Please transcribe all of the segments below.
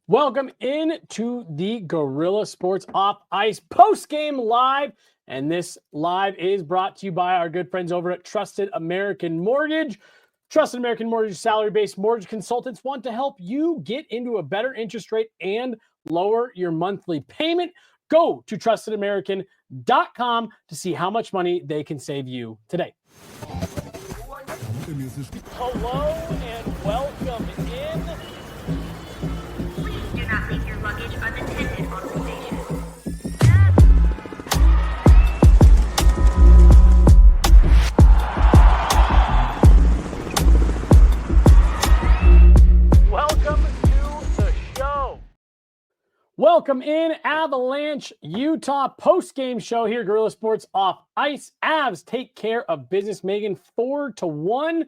Welcome in to the Guerilla Sports Off Ice post-game live. And this live is brought to you by our good friends over at Trusted American Mortgage. Trusted American Mortgage salary-based mortgage consultants want to help you get into a better interest rate and lower your monthly payment. Go to trustedamerican.com to see how much money they can save you today. Hello and welcome in. Please do not leave your luggage unattended on the station. Welcome to the show. Welcome in, Avalanche, Utah post-game show here, Guerilla Sports Off Ice. Avs take care of business, Megan, 4-1.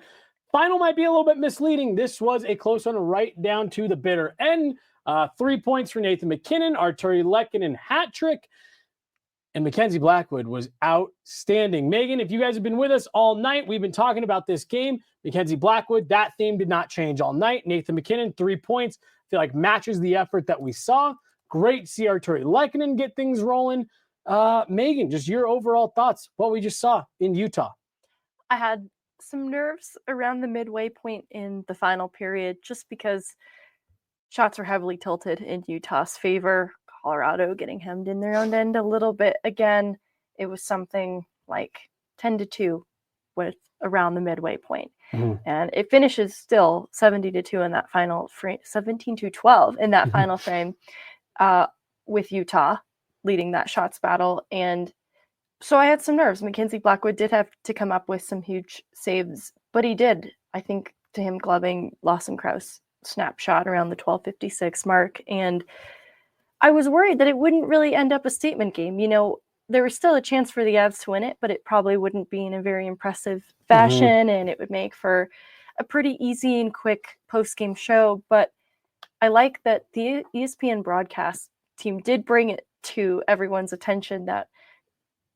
Final might be a little bit misleading. This was a close one right down to the bitter end. 3 points for Nathan MacKinnon, Arturi Lehkonen hat trick, and Mackenzie Blackwood was outstanding. Megan, if you guys have been with us all night, we've been talking about this game. Mackenzie Blackwood, that theme did not change all night. Nathan MacKinnon, 3 points. I feel like matches the effort that we saw. Great to see Arturi Lehkonen get things rolling. Megan, just your overall thoughts, what we just saw in Utah. I had some nerves around the midway point in the final period just because shots were heavily tilted in Utah's favor. Colorado getting hemmed in their own end a little bit. Again, it was something like 10-2 with around the midway point. And it finishes still 70-2 in that final frame, 17-12 in that final frame, with Utah leading that shots battle. And so I had some nerves. Mackenzie Blackwood did have to come up with some huge saves, but he did. I think to him gloving Lawson Krause snapshot around the 12:56 mark. And I was worried that it wouldn't really end up a statement game. You know, there was still a chance for the Avs to win it, but it probably wouldn't be in a very impressive fashion, and it would make for a pretty easy and quick post-game show. But I like that the ESPN broadcast team did bring it to everyone's attention that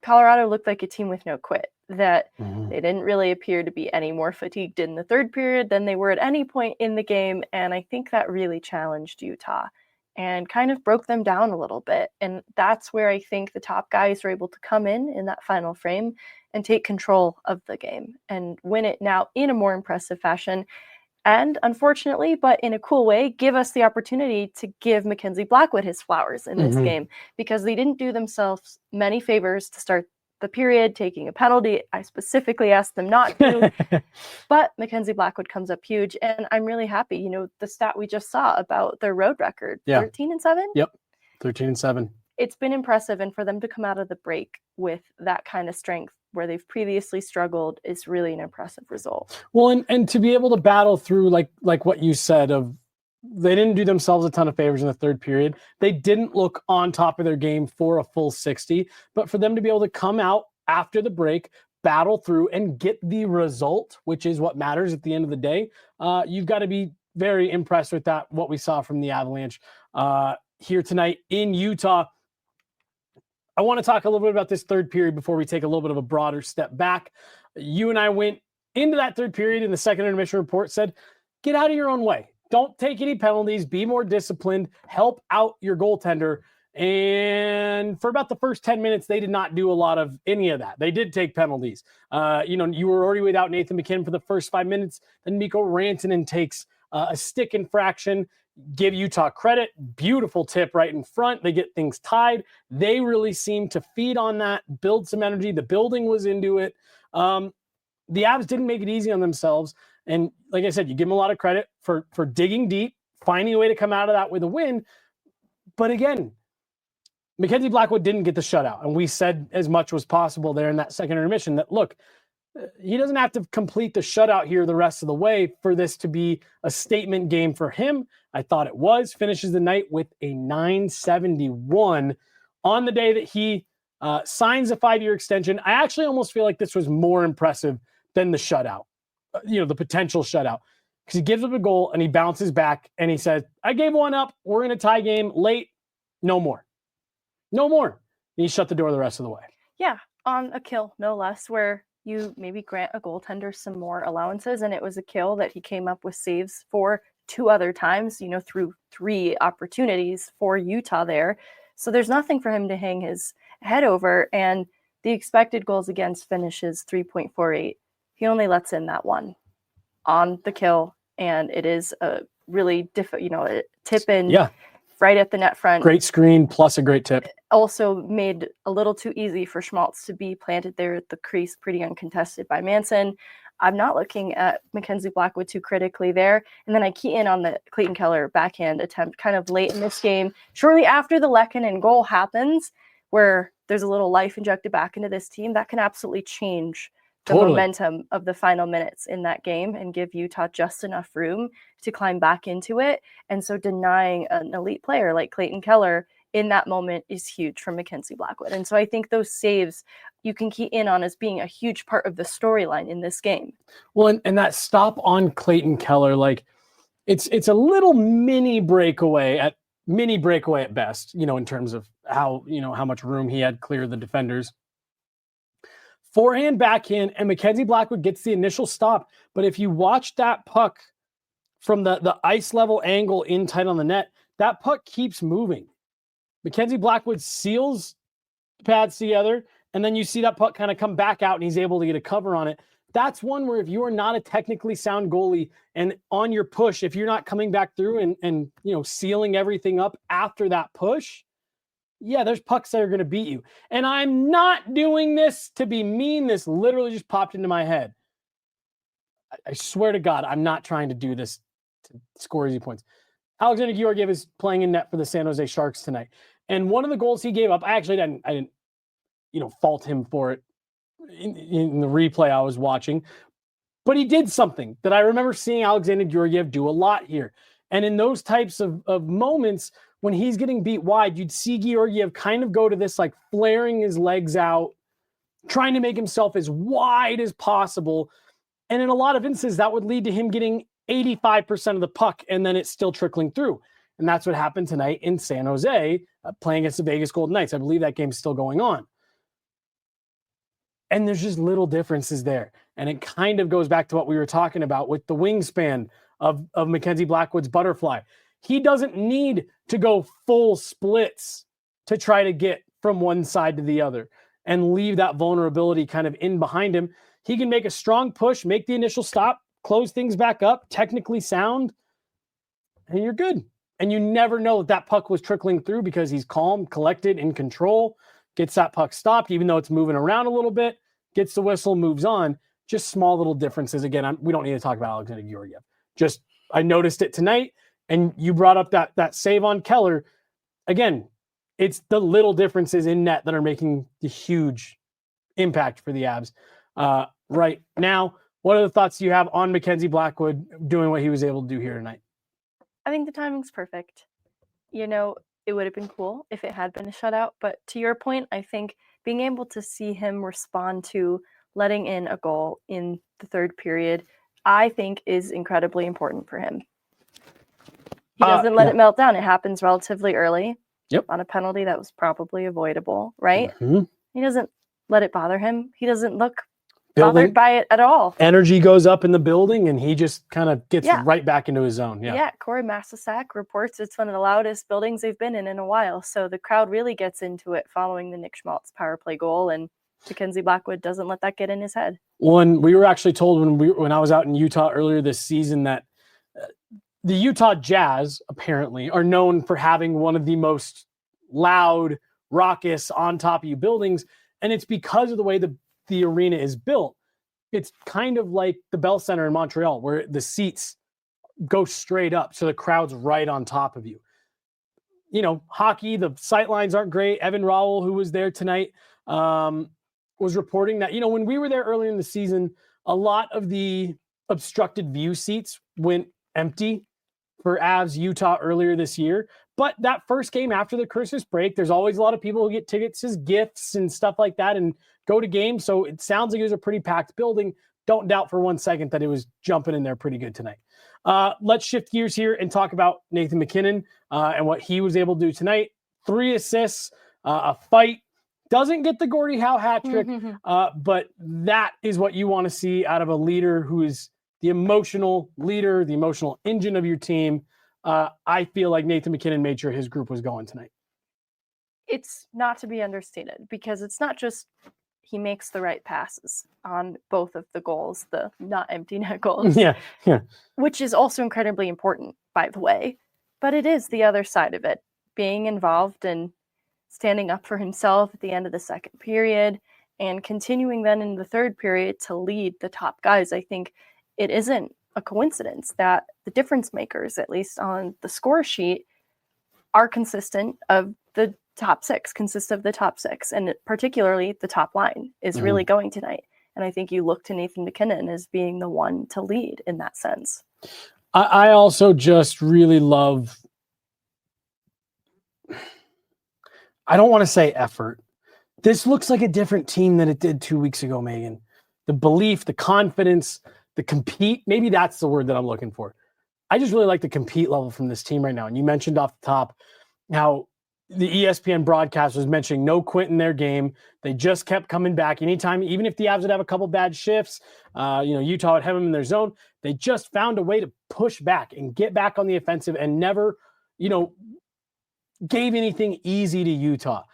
Colorado looked like a team with no quit, that they didn't really appear to be any more fatigued in the third period than they were at any point in the game. And I think that really challenged Utah and kind of broke them down a little bit. And that's where I think the top guys were able to come in that final frame and take control of the game and win it now in a more impressive fashion. And unfortunately, but in a cool way, give us the opportunity to give Mackenzie Blackwood his flowers in this game, because they didn't do themselves many favors to start the period, taking a penalty. I specifically asked them not to, but Mackenzie Blackwood comes up huge, and I'm really happy. You know, the stat we just saw about their road record, 13-7? Yep, 13-7. It's been impressive, and for them to come out of the break with that kind of strength where they've previously struggled is really an impressive result. Well, and to be able to battle through like what you said of they didn't do themselves a ton of favors in the third period. They didn't look on top of their game for a full 60, but for them to be able to come out after the break, battle through and get the result, which is what matters at the end of the day. You've got to be very impressed with that, what we saw from the Avalanche here tonight in Utah. I want to talk a little bit about this third period before we take a little bit of a broader step back. You and I went into that third period in the second intermission report, said, get out of your own way. Don't take any penalties. Be more disciplined. Help out your goaltender. And for about the first 10 minutes, they did not do a lot of any of that. They did take penalties. You were already without Nathan MacKinnon for the first 5 minutes. Then Mikko Rantanen takes a stick infraction. Give Utah credit. Beautiful tip right in front. They get things tied. They really seem to feed on that, build some energy. The building was into it. The Avs didn't make it easy on themselves. And like I said, you give them a lot of credit for digging deep, finding a way to come out of that with a win. But again, Mackenzie Blackwood didn't get the shutout. And we said as much was possible there in that second intermission that, look, he doesn't have to complete the shutout here the rest of the way for this to be a statement game for him. I thought it was. Finishes the night with a 971 on the day that he signs a 5-year extension. I actually almost feel like this was more impressive than the shutout, the potential shutout, because he gives up a goal and he bounces back and he says, I gave one up. We're in a tie game late. No more. No more. And he shut the door the rest of the way. Yeah, on a kill, no less, where you maybe grant a goaltender some more allowances, and it was a kill that he came up with saves for 2 other times, through 3 opportunities for Utah there. So there's nothing for him to hang his head over. And the expected goals against finishes 3.48. He only lets in that one on the kill. And it is a really a tip in right at the net front. Great screen plus a great tip. Also made a little too easy for Schmaltz to be planted there at the crease, pretty uncontested by Manson. I'm not looking at Mackenzie Blackwood too critically there. And then I key in on the Clayton Keller backhand attempt kind of late in this game, shortly after the Lehkonen goal happens, where there's a little life injected back into this team. That can absolutely change the momentum of the final minutes in that game and give Utah just enough room to climb back into it. And so denying an elite player like Clayton Keller in that moment is huge for Mackenzie Blackwood. And so I think those saves you can key in on as being a huge part of the storyline in this game. Well, and that stop on Clayton Keller, like it's a little mini breakaway at best, in terms of how much room he had clear the defenders. Forehand, backhand, and Mackenzie Blackwood gets the initial stop. But if you watch that puck from the ice level angle in tight on the net, that puck keeps moving. Mackenzie Blackwood seals the pads together, and then you see that puck kind of come back out, and he's able to get a cover on it. That's one where if you are not a technically sound goalie and on your push, if you're not coming back through and sealing everything up after that push, there's pucks that are going to beat you. And I'm not doing this to be mean. This literally just popped into my head. I swear to God, I'm not trying to do this to score easy points. Alexander Georgiev is playing in net for the San Jose Sharks tonight. And one of the goals he gave up, I didn't fault him for it in the replay I was watching, but he did something that I remember seeing Alexander Georgiev do a lot here. And in those types of moments, when he's getting beat wide, you'd see Georgiev kind of go to this, like flaring his legs out, trying to make himself as wide as possible. And in a lot of instances, that would lead to him getting 85% of the puck, and then it's still trickling through. And that's what happened tonight in San Jose, playing against the Vegas Golden Knights. I believe that game's still going on. And there's just little differences there. And it kind of goes back to what we were talking about with the wingspan of Mackenzie Blackwood's butterfly. He doesn't need to go full splits to try to get from one side to the other and leave that vulnerability kind of in behind him. He can make a strong push, make the initial stop, close things back up, technically sound, and you're good. And you never know that puck was trickling through because he's calm, collected, in control, gets that puck stopped, even though it's moving around a little bit, gets the whistle, moves on. Just small little differences. Again, we don't need to talk about Alexander Georgiev. Just, I noticed it tonight, and you brought up that save on Keller. Again, it's the little differences in net that are making the huge impact for the Avs. Right now, what are the thoughts you have on Mackenzie Blackwood doing what he was able to do here tonight? I think the timing's perfect. It would have been cool if it had been a shutout. But to your point, I think being able to see him respond to letting in a goal in the third period, I think is incredibly important for him. He doesn't let it melt down. It happens relatively early. Yep. On a penalty that was probably avoidable, right? Mm-hmm. He doesn't let it bother him. He doesn't look bothered by it at all. Energy goes up in the building, and he just kind of gets right back into his zone. Yeah. Corey Masasak reports it's one of the loudest buildings they've been in a while. So the crowd really gets into it following the Nick Schmaltz power play goal, and Mackenzie Blackwood doesn't let that get in his head. When we were actually told when I was out in Utah earlier this season that the Utah Jazz apparently are known for having one of the most loud, raucous, on top of you buildings, and it's because of the way the arena is built. It's kind of like the Bell Center in Montreal, where the seats go straight up, so the crowd's right on top of you. Hockey, the sight lines aren't great. Evan Rowell, who was there tonight, was reporting that, when we were there earlier in the season, a lot of the obstructed view seats went empty for Avs Utah earlier this year. But that first game after the Christmas break, there's always a lot of people who get tickets as gifts and stuff like that and go to games. So it sounds like it was a pretty packed building. Don't doubt for one second that it was jumping in there pretty good tonight. Let's shift gears here and talk about Nathan MacKinnon and what he was able to do tonight. 3 assists, a fight. Doesn't get the Gordie Howe hat trick, but that is what you want to see out of a leader who is the emotional leader, the emotional engine of your team. I feel like Nathan MacKinnon made sure his group was going tonight. It's not to be understated because it's not just he makes the right passes on both of the goals, the not empty net goals. Yeah. Which is also incredibly important, by the way. But it is the other side of it, being involved and standing up for himself at the end of the second period and continuing then in the third period to lead the top guys. I think it isn't a coincidence that the difference makers, at least on the score sheet, are consistent of the top six, and particularly the top line is really going tonight. And I think you look to Nathan MacKinnon as being the one to lead in that sense. I also just really love, I don't want to say effort. This looks like a different team than it did 2 weeks ago, Megan. The belief, the confidence, the compete, maybe that's the word that I'm looking for. I just really like the compete level from this team right now. And you mentioned off the top how the ESPN broadcast was mentioning no quit in their game. They just kept coming back anytime, even if the Avs would have a couple bad shifts, Utah would have them in their zone. They just found a way to push back and get back on the offensive and never, gave anything easy to Utah.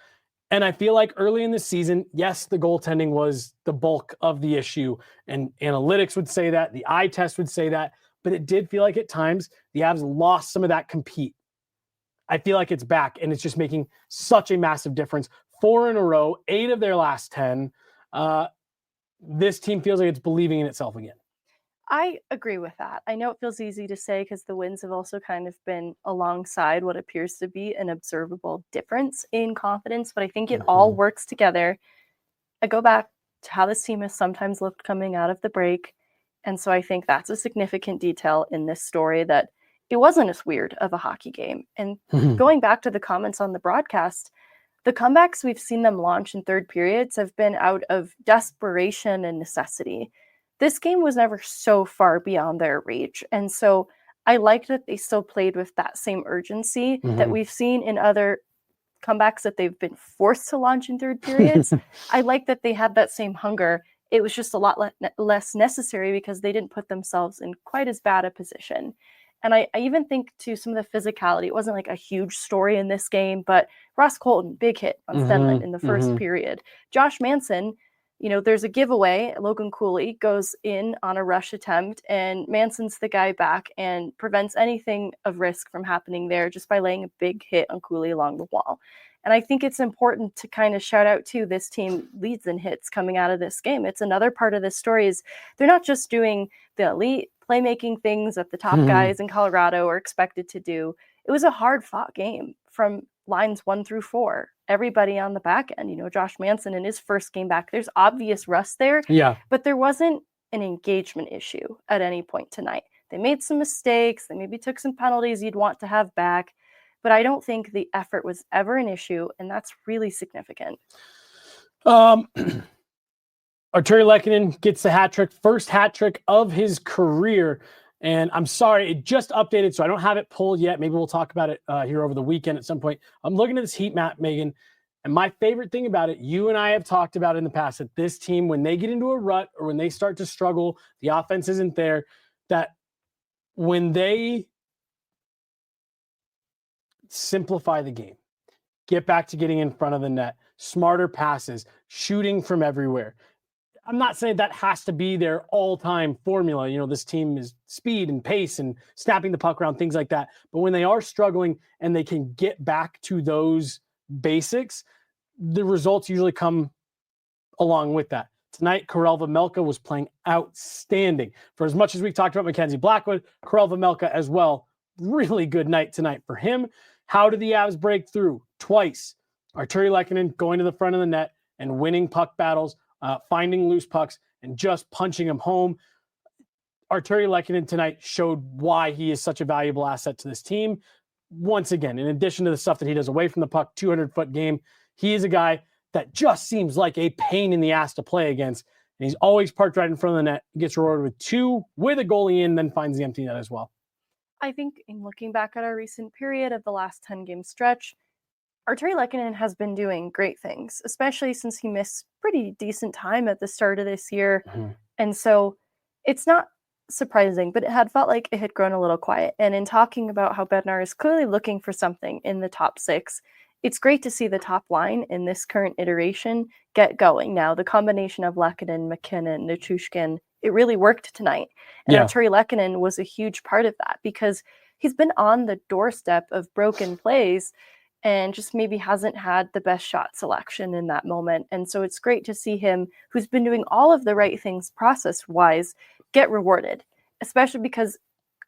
And I feel like early in the season, yes, the goaltending was the bulk of the issue, and analytics would say that, the eye test would say that, but it did feel like at times the Avs lost some of that compete. I feel like it's back, and it's just making such a massive difference. 4 in a row, 8 of their last 10. This team feels like it's believing in itself again. I agree with that. I know it feels easy to say because the wins have also kind of been alongside what appears to be an observable difference in confidence, but I think it all works together. I go back to how this team has sometimes looked coming out of the break, and so I think that's a significant detail in this story, that it wasn't as weird of a hockey game. And going back to the comments on the broadcast, the comebacks we've seen them launch in third periods have been out of desperation and necessity. This game was never so far beyond their reach. And so I like that they still played with that same urgency that we've seen in other comebacks that they've been forced to launch in third periods. I like that they had that same hunger. It was just a lot less necessary because they didn't put themselves in quite as bad a position. And I even think to some of the physicality, it wasn't like a huge story in this game, but Ross Colton, big hit on Stenlund in the first period. Josh Manson, there's a giveaway. Logan Cooley goes in on a rush attempt, and Manson's the guy back and prevents anything of risk from happening there just by laying a big hit on Cooley along the wall. And I think it's important to kind of shout out to this team leads and hits coming out of this game. It's another part of this story is they're not just doing the elite playmaking things that the top guys in Colorado are expected to do. It was a hard-fought game from lines 1 through 4. Everybody on the back end, Josh Manson in his first game back, there's obvious rust there, but there wasn't an engagement issue at any point tonight. They made some mistakes. They maybe took some penalties you'd want to have back, but I don't think the effort was ever an issue, and that's really significant. Artturi Lehkonen gets the hat trick, first hat trick of his career. And I'm sorry, it just updated, so I don't have it pulled yet. Maybe we'll talk about it here over the weekend at some point. I'm looking at this heat map, Megan, and my favorite thing about it, you and I have talked about in the past, that this team, when they get into a rut or when they start to struggle, the offense isn't there, that when they simplify the game, get back to getting in front of the net, smarter passes, shooting from everywhere. I'm not saying that has to be their all-time formula. This team is speed and pace and snapping the puck around, things like that. But when they are struggling and they can get back to those basics, the results usually come along with that. Tonight, Karel Vejmelka was playing outstanding. For as much as we've talked about Mackenzie Blackwood, Karel Vejmelka as well. Really good night tonight for him. How did the Avs break through? Twice. Artturi Lehkonen going to the front of the net and winning puck battles, finding loose pucks and just punching them home. Artturi Lehkonen tonight showed why he is such a valuable asset to this team. Once again, in addition to the stuff that he does away from the puck, 200-foot game, he is a guy that just seems like a pain in the ass to play against. And he's always parked right in front of the net, gets rewarded with 2 with a goalie in, then finds the empty net as well. I think in looking back at our recent period of the last 10-game stretch, Artturi Lehkonen has been doing great things, especially since he missed pretty decent time at the start of this year. And so it's not surprising, but it had felt like it had grown a little quiet. And in talking about how Bednar is clearly looking for something in the top six, it's great to see the top line in this current iteration get going. Now, the combination of Lehkonen, McKinnon, Nichushkin, it really worked tonight. And Arturi Lehkonen was a huge part of that because he's been on the doorstep of broken plays and just maybe hasn't had the best shot selection in that moment. And so it's great to see him, who's been doing all of the right things process-wise, get rewarded, especially because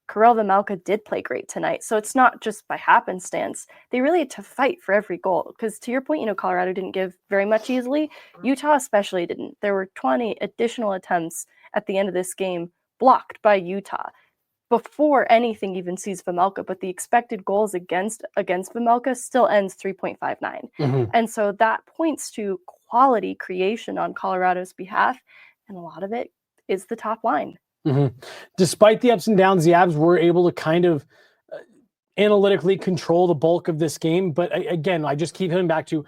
Karel Vejmelka did play great tonight. So it's not just by happenstance. They really had to fight for every goal. Because to your point, Colorado didn't give very much easily. Utah especially didn't. There were 20 additional attempts at the end of this game blocked by Utah before anything even sees Vejmelka, but the expected goals against Vejmelka still ends 3.59. And so that points to quality creation on Colorado's behalf, and a lot of it is the top line. Despite the ups and downs, the Avs were able to kind of analytically control the bulk of this game. But again, I just keep coming back to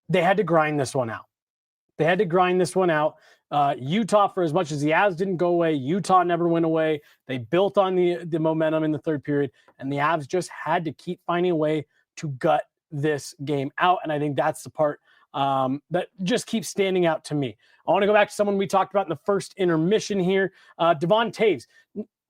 they had to grind this one out. Utah, for as much as the Avs didn't go away, Utah never went away. They built on the momentum in the third period, and the Avs just had to keep finding a way to gut this game out. And I think that's the part that just keeps standing out to me. I want to go back to someone we talked about in the first intermission here, Devon Toews.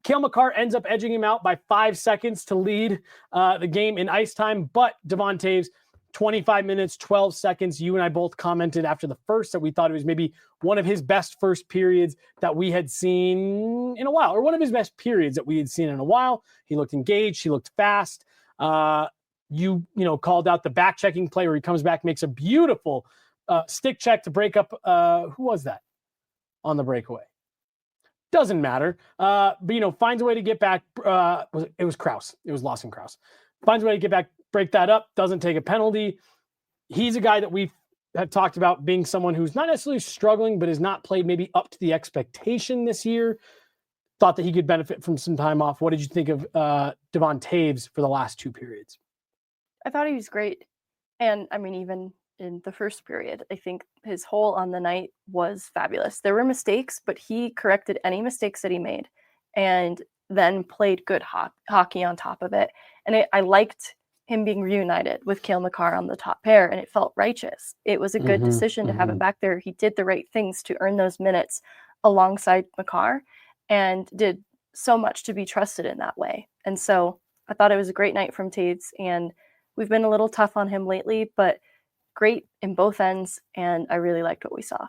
Cale Makar ends up edging him out by 5 seconds to lead the game in ice time, but Devon Toews, 25 minutes, 12 seconds. You and I both commented after the first that we thought it was maybe one of his best first periods that we had seen in a while, or one of his best periods that we had seen in a while. He looked engaged. He looked fast. You called out the back checking play where he comes back, makes a beautiful stick check to break up. Who was that on the breakaway? Doesn't matter. But finds a way to get back. It was Krause. It was Lawson Krause. Finds a way to get back, break that up. Doesn't take a penalty. He's a guy that we have talked about being someone who's not necessarily struggling, but has not played maybe up to the expectation this year. Thought that he could benefit from some time off. What did you think of Devon Toews for the last two periods? I thought he was great. And I mean, even in the first period, I think his hole on the night was fabulous. There were mistakes, but he corrected any mistakes that he made and then played good hockey on top of it. And I liked him being reunited with Cale Makar on the top pair, and it felt righteous. It was a good decision to have him back there. He did the right things to earn those minutes alongside Makar and did so much to be trusted in that way. And so I thought it was a great night from Toews, and we've been a little tough on him lately, but great in both ends, and I really liked what we saw.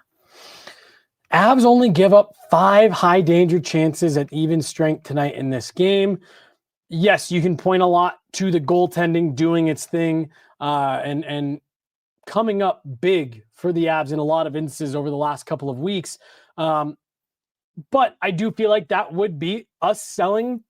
Avs only give up 5 high-danger chances at even strength tonight in this game. Yes, you can point a lot to the goaltending doing its thing and coming up big for the Avs in a lot of instances over the last couple of weeks. But I do feel like that would be us selling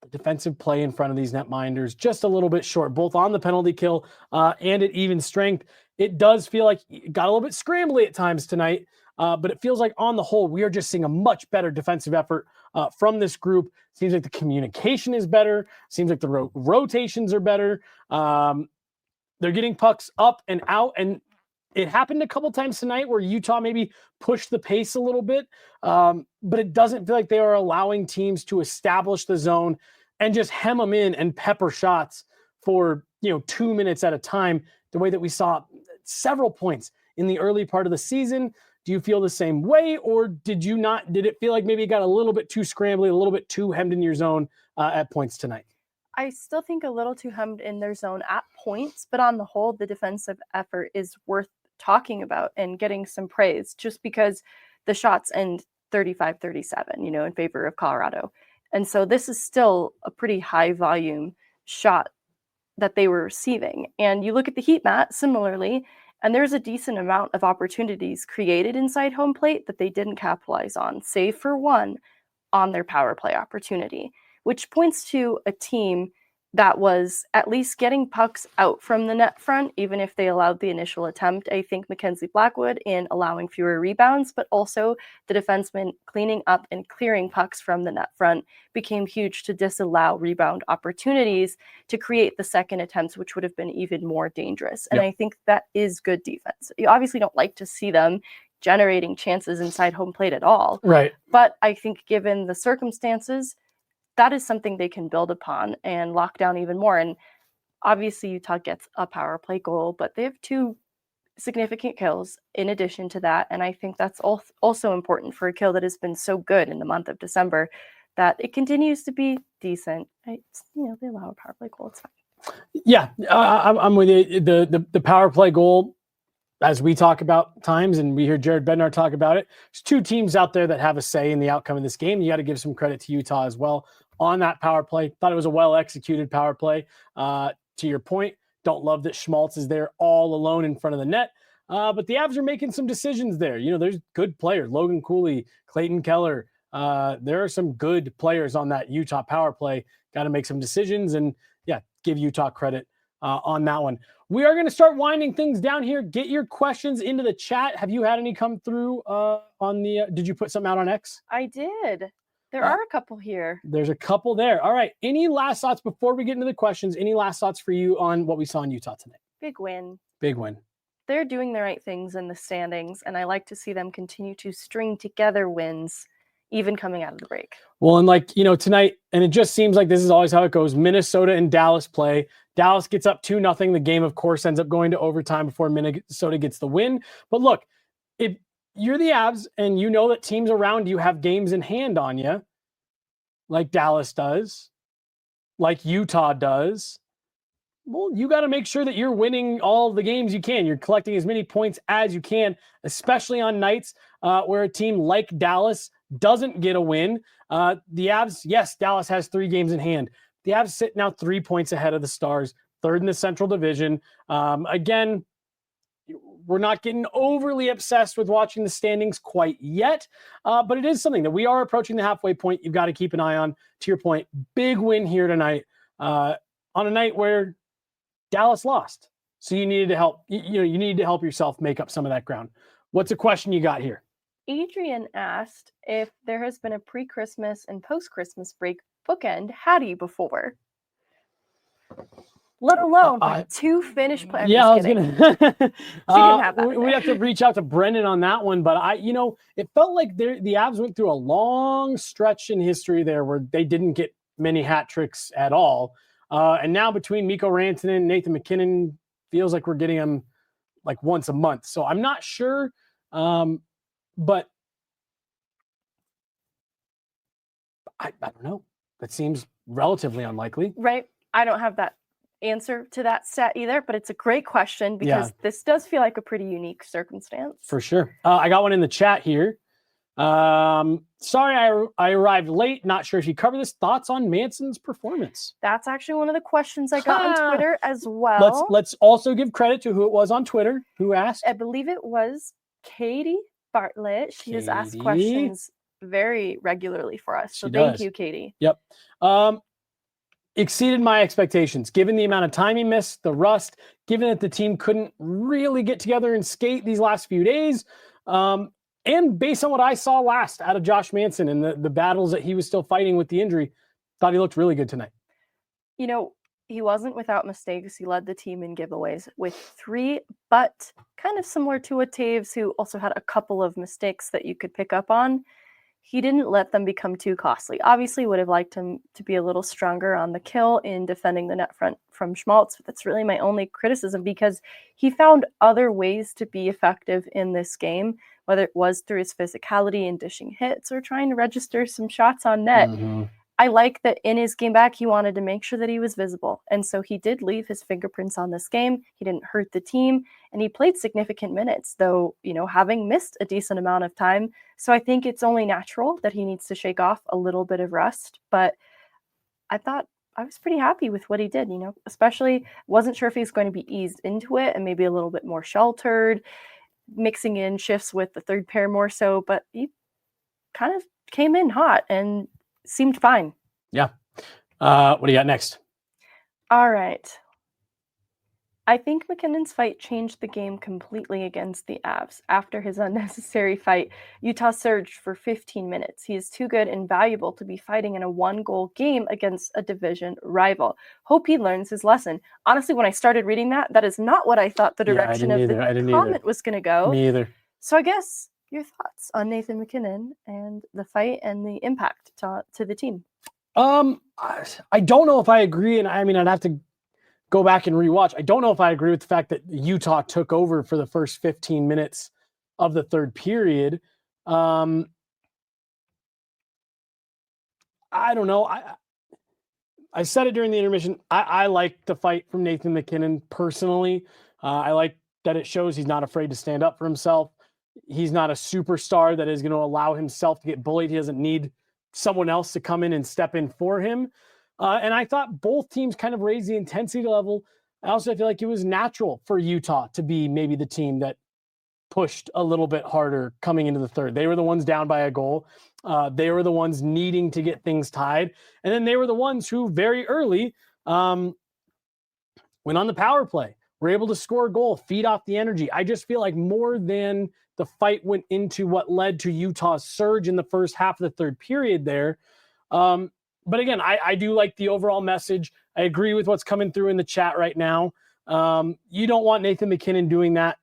the defensive play in front of these netminders just a little bit short, both on the penalty kill and at even strength. It does feel like it got a little bit scrambly at times tonight, but it feels like on the whole, we are just seeing a much better defensive effort from this group. Seems like the communication is better. Seems like the rotations are better. They're getting pucks up and out, and it happened a couple times tonight where Utah maybe pushed the pace a little bit, but it doesn't feel like they are allowing teams to establish the zone and just hem them in and pepper shots for 2 minutes at a time, the way that we saw several points in the early part of the season. Do you feel the same way, or did it feel like maybe it got a little bit too scrambly, a little bit too hemmed in your zone at points tonight? I still think a little too hemmed in their zone at points, but on the whole, the defensive effort is worth talking about and getting some praise just because the shots end 35-37, in favor of Colorado. And so this is still a pretty high volume shot that they were receiving. And you look at the heat map similarly, and there's a decent amount of opportunities created inside home plate that they didn't capitalize on, save for one on their power play opportunity, which points to a team that was at least getting pucks out from the net front, even if they allowed the initial attempt. I think Mackenzie Blackwood in allowing fewer rebounds, but also the defenseman cleaning up and clearing pucks from the net front became huge to disallow rebound opportunities to create the second attempts, which would have been even more dangerous. And I think that is good defense. You obviously don't like to see them generating chances inside home plate at all. Right. But I think given the circumstances, that is something they can build upon and lock down even more. And obviously Utah gets a power play goal, but they have 2 significant kills in addition to that. And I think that's also important for a kill that has been so good in the month of December, that it continues to be decent. They allow a power play goal. It's fine. Yeah, I'm with you. The power play goal, as we talk about times, and we hear Jared Bednar talk about it, there's 2 teams out there that have a say in the outcome of this game. You got to give some credit to Utah as well on that power play. Thought it was a well-executed power play. To your point, don't love that Schmaltz is there all alone in front of the net. But the Avs are making some decisions there. There's good players. Logan Cooley, Clayton Keller. There are some good players on that Utah power play. Got to make some decisions and, give Utah credit on that one. We are going to start winding things down here. Get your questions into the chat. Have you had any come through did you put something out on X? I did. There are a couple here. There's a couple there. All right. Any last thoughts before we get into the questions? Any last thoughts for you on what we saw in Utah tonight? Big win. Big win. They're doing the right things in the standings, and I like to see them continue to string together wins, even coming out of the break. Well, and tonight, and it just seems like this is always how it goes. Minnesota and Dallas play. Dallas gets up 2-0. The game, of course, ends up going to overtime before Minnesota gets the win. But look, if you're the Avs and you know that teams around you have games in hand on you, like Dallas does, like Utah does, well, you got to make sure that you're winning all the games you can. You're collecting as many points as you can, especially on nights where a team like Dallas doesn't get a win. The Avs, yes, Dallas has 3 games in hand. The Avs sit now 3 points ahead of the Stars, 3rd in the Central Division. Again, we're not getting overly obsessed with watching the standings quite yet, but it is something that we are approaching the halfway point. You've got to keep an eye on. To your point, big win here tonight on a night where Dallas lost. So you needed to help. You need to help yourself make up some of that ground. What's a question you got here? Adrian asked if there has been a pre-Christmas and post-Christmas break bookend Hattie before, let alone 2 finished players. Yeah, I was gonna. She didn't have that. We have to reach out to Brendan on that one, but it felt like the Avs went through a long stretch in history there where they didn't get many hat tricks at all, and now between Mikko Rantanen and Nathan McKinnon, feels like we're getting them like once a month. So I'm not sure, but I don't know. That seems relatively unlikely, right? I don't have that answer to that stat either, but it's a great question because this does feel like a pretty unique circumstance. For sure. I got one in the chat here. Sorry, I arrived late. Not sure if you covered this. Thoughts on Manson's performance? That's actually one of the questions I got on Twitter as well. Let's also give credit to who it was on Twitter who asked. I believe it was Katie Bartlett. She has asked questions very regularly for us. So thank you, Katie. Yep. Exceeded my expectations, given the amount of time he missed, the rust, given that the team couldn't really get together and skate these last few days. And based on what I saw last out of Josh Manson and the battles that he was still fighting with the injury, thought he looked really good tonight. He wasn't without mistakes. He led the team in giveaways with 3, but kind of similar to a Taves who also had a couple of mistakes that you could pick up on. He didn't let them become too costly. Obviously, would have liked him to be a little stronger on the kill in defending the net front from Schmaltz. But that's really my only criticism because he found other ways to be effective in this game, whether it was through his physicality and dishing hits or trying to register some shots on net. Mm-hmm. I like that in his game back, he wanted to make sure that he was visible. And so he did leave his fingerprints on this game. He didn't hurt the team and he played significant minutes, though, having missed a decent amount of time. So I think it's only natural that he needs to shake off a little bit of rust. But I thought I was pretty happy with what he did, especially wasn't sure if he's going to be eased into it and maybe a little bit more sheltered, mixing in shifts with the third pair more so, but he kind of came in hot and seemed fine. Yeah. What do you got next? All right. I think McKinnon's fight changed the game completely against the Avs. After his unnecessary fight, Utah surged for 15 minutes. He is too good and valuable to be fighting in a 1-goal game against a division rival. Hope he learns his lesson. Honestly, when I started reading that is not what I thought the direction of the comment was going to go. Me either. So I guess your thoughts on Nathan McKinnon and the fight and the impact to the team. I don't know if I agree, and I mean, I'd have to go back and rewatch. I don't know if I agree with the fact that Utah took over for the first 15 minutes of the third period. I don't know. I said it during the intermission. I like the fight from Nathan McKinnon personally. I like that it shows he's not afraid to stand up for himself. He's not a superstar that is going to allow himself to get bullied. He doesn't need someone else to come in and step in for him. And I thought both teams kind of raised the intensity level. I also feel like it was natural for Utah to be maybe the team that pushed a little bit harder coming into the third. They were the ones down by a goal. They were the ones needing to get things tied. And then they were the ones who very early went on the power play, were able to score a goal, feed off the energy. I just feel like more than the fight went into what led to Utah's surge in the first half of the third period there. But again, I do like the overall message. I agree with what's coming through in the chat right now. You don't want Nathan McKinnon doing that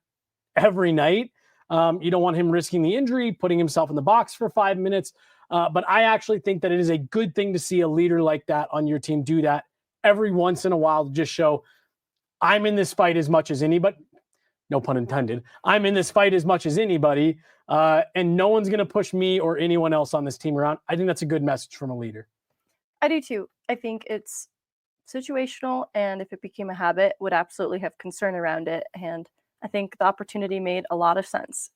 every night. You don't want him risking the injury, putting himself in the box for 5 minutes. But I actually think that it is a good thing to see a leader like that on your team do that every once in a while to just show I'm in this fight as much as anybody. No pun intended. I'm in this fight as much as anybody, and no one's going to push me or anyone else on this team around. I think that's a good message from a leader. I do too. I think it's situational, and if it became a habit, would absolutely have concern around it. And I think the opportunity made a lot of sense.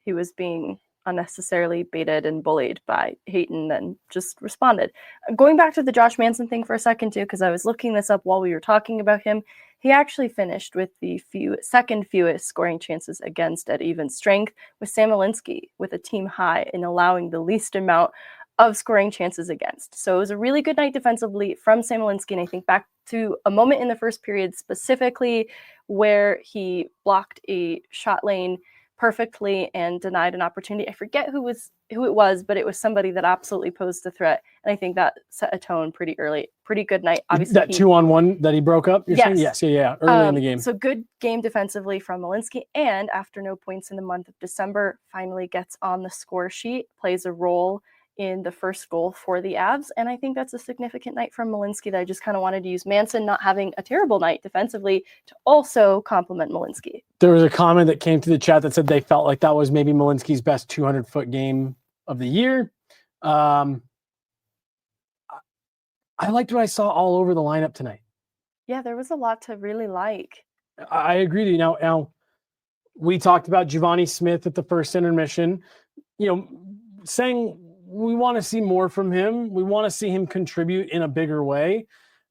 He was being unnecessarily baited and bullied by Hayton and just responded. Going back to the Josh Manson thing for a second too, because I was looking this up while we were talking about him. He actually finished with the second fewest scoring chances against at even strength, with Sam Malinski with a team high in allowing the least amount of scoring chances against. So it was a really good night defensively from Sam Malinski. And I think back to a moment in the first period specifically where he blocked a shot lane perfectly and denied an opportunity. I forget who it was, but it was somebody that absolutely posed a threat. And I think that set a tone pretty early. Pretty good night. Obviously, that 2-on-1 that he broke up. You're saying? Yes, yeah, early in the game. So good game defensively from Malinski, and after no points in the month of December, finally gets on the score sheet, plays a role in the first goal for the Avs. And I think that's a significant night from Malinski that I just kind of wanted to use Manson not having a terrible night defensively to also compliment Malinski. There was a comment that came to the chat that said they felt like that was maybe Malinski's best 200-foot game of the year. I liked what I saw all over the lineup tonight. Yeah, there was a lot to really like. I agree with you. Now, we talked about Giovanni Smith at the first intermission, saying we want to see more from him. We want to see him contribute in a bigger way.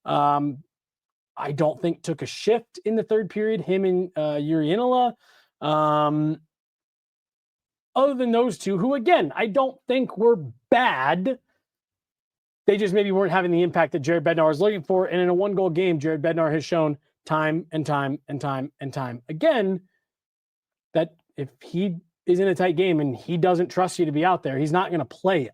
I don't think took a shift in the third period, him and Uriinola. Other than those two, who, again, I don't think were bad. They just maybe weren't having the impact that Jared Bednar was looking for. And in a one-goal game, Jared Bednar has shown time and time and time and time again that if he is in a tight game and he doesn't trust you to be out there, he's not going to play you.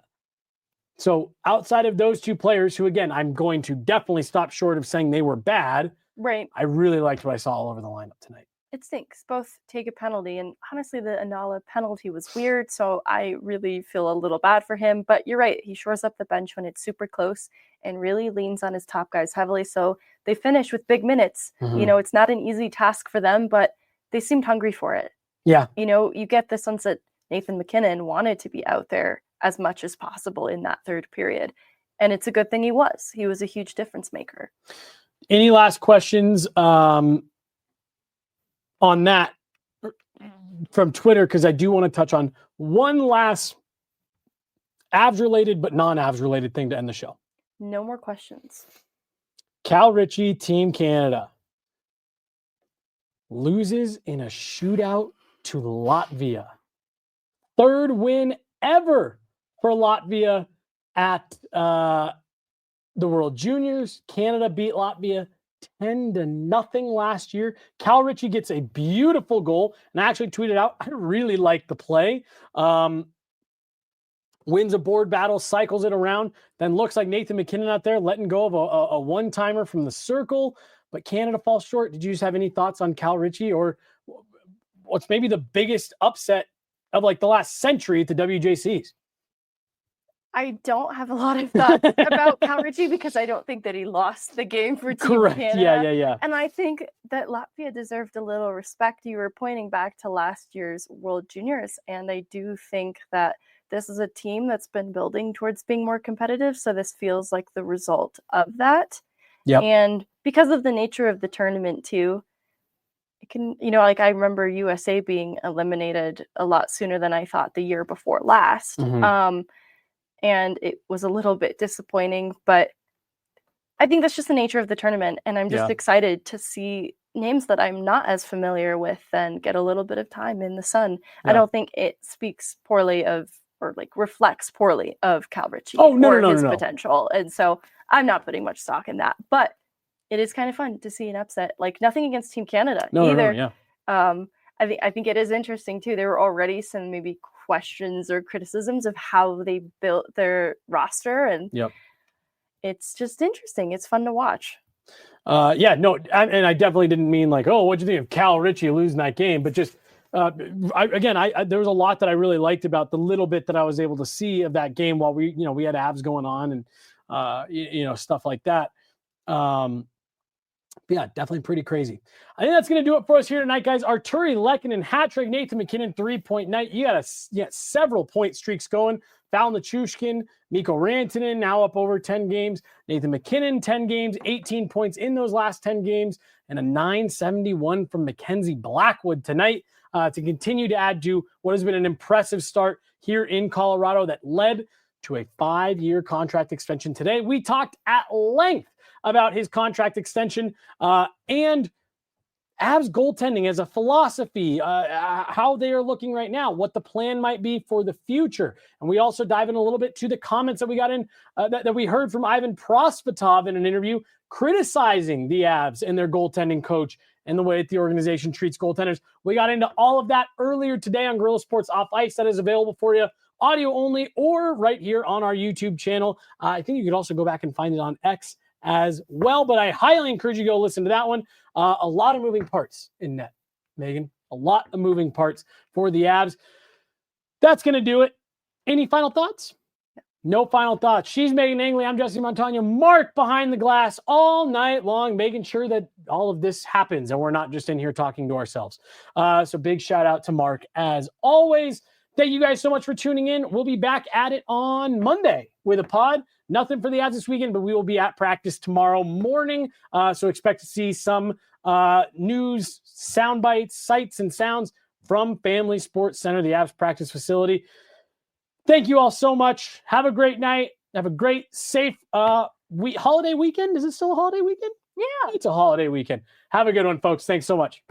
So outside of those two players, who, again, I'm going to definitely stop short of saying they were bad. Right. I really liked what I saw all over the lineup tonight. It stinks. Both take a penalty. And honestly, the Anala penalty was weird. So I really feel a little bad for him. But you're right. He shores up the bench when it's super close and really leans on his top guys heavily. So they finish with big minutes. Mm-hmm. It's not an easy task for them, but they seemed hungry for it. Yeah. You get the sense that Nathan McKinnon wanted to be out there as much as possible in that third period. And it's a good thing he was. He was a huge difference maker. Any last questions on that from Twitter? Because I do want to touch on one last Avs-related but non-Avs-related thing to end the show. No more questions. Cal Ritchie, Team Canada, loses in a shootout to Latvia. Third win ever for Latvia at the World Juniors. Canada beat Latvia 10-0 last year. Cal Ritchie gets a beautiful goal, and I actually tweeted out, I really like the play. Wins a board battle, cycles it around, then looks like Nathan McKinnon out there letting go of a one-timer from the circle, but Canada falls short. Did you just have any thoughts on Cal Ritchie, or what's maybe the biggest upset of like the last century at the WJCs. I don't have a lot of thoughts about Cal Ritchie because I don't think that he lost the game for Team Correct. Canada. Yeah. And I think that Latvia deserved a little respect. You were pointing back to last year's World Juniors, and I do think that this is a team that's been building towards being more competitive. So this feels like the result of that. Yep. And because of the nature of the tournament too, it can, like I remember USA being eliminated a lot sooner than I thought the year before last. Mhm. And it was a little bit disappointing, but I think that's just the nature of the tournament. And I'm just excited to see names that I'm not as familiar with then get a little bit of time in the sun. Yeah. I don't think it speaks poorly of, or like reflects poorly of Cal Ritchie his potential. And so I'm not putting much stock in that, but it is kind of fun to see an upset. Like nothing against Team Canada either. I think it is interesting too. There were already some maybe questions or criticisms of how they built their roster, and it's just interesting. It's fun to watch. And I definitely didn't mean like, oh, what'd you think of Cal Ritchie losing that game? But just there was a lot that I really liked about the little bit that I was able to see of that game while we had Avs going on and stuff like that. Yeah, definitely pretty crazy. I think that's going to do it for us here tonight, guys. Arturi Lehkonen, hat trick. Nathan MacKinnon, 3-point night. You got several point streaks going. Val Nichushkin, Mikko Rantanen, now up over 10 games. Nathan MacKinnon, 10 games, 18 points in those last 10 games, and a 971 from Mackenzie Blackwood tonight to continue to add to what has been an impressive start here in Colorado that led to a 5-year contract extension today. We talked at length about his contract extension and Avs goaltending as a philosophy, how they are looking right now, what the plan might be for the future. And we also dive in a little bit to the comments that we got in, that we heard from Ivan Prosvetov in an interview criticizing the Avs and their goaltending coach and the way that the organization treats goaltenders. We got into all of that earlier today on Guerrilla Sports Off Ice. That is available for you audio only or right here on our YouTube channel. I think you could also go back and find it on X as well, but I highly encourage you to go listen to that one. A lot of moving parts in net, Megan. A lot of moving parts for the Avs. That's going to do it. Any final thoughts? No final thoughts. She's Meghan Angley. I'm Jesse Montano. Mark behind the glass all night long, making sure that all of this happens and we're not just in here talking to ourselves. So big shout out to Mark as always. Thank you guys so much for tuning in. We'll be back at it on Monday with a pod. Nothing for the Avs this weekend, but we will be at practice tomorrow morning. So expect to see some news, sound bites, sights, and sounds from Family Sports Center, the Avs practice facility. Thank you all so much. Have a great night. Have a great, safe holiday weekend. Is it still a holiday weekend? Yeah. It's a holiday weekend. Have a good one, folks. Thanks so much.